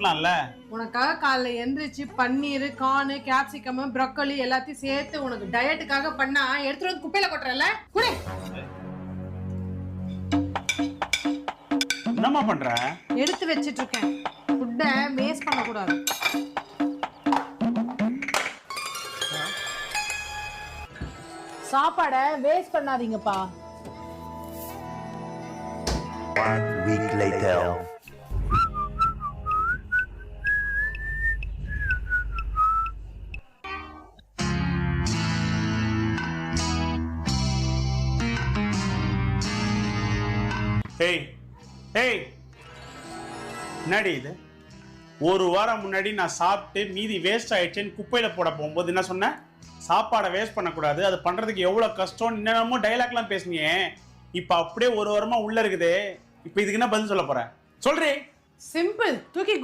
சாப்பிடலாம்ல. உனக்காக காலைல எந்திரிச்சு பன்னீர், கார்னு, கேப்சிகம், ப்ரோக்கோலி எல்லாத்தையும் சேர்த்து உனக்கு டயட்டுக்காக பண்ணா எடுத்துட்டு வந்து குப்பையில கொட்டுறல. குடு. என்னம்மா பண்ற? எடுத்து வச்சிட்டு இருக்கேன். ஃபுட்டை வேஸ்ட் பண்ண கூடாது. சாப்பாடை வேஸ்ட் பண்ணாதீங்கப்பா. 1 week later. ஏய் ஏய், என்னடி இது? ஒரு வாரம் முன்னாடி நான் சாப்பிட்டு மீதி வேஸ்ட் ஆயிடுச்சேன்னு குப்பையில போட போகும்போது என்ன சொன்னேன்? சாப்பாடை வேஸ்ட் பண்ணக்கூடாது, அது பண்றதுக்கு எவ்வளவு கஷ்டம் என்னென்னமோ டைலாக்லாம் பேசுனியே. இப்ப அப்படியே ஒரு வாரமா உள்ள இருக்குது. இப்ப இதுக்கு என்ன பதில் சொல்ல போற? சொல்றே. சிம்பிள். தூக்கி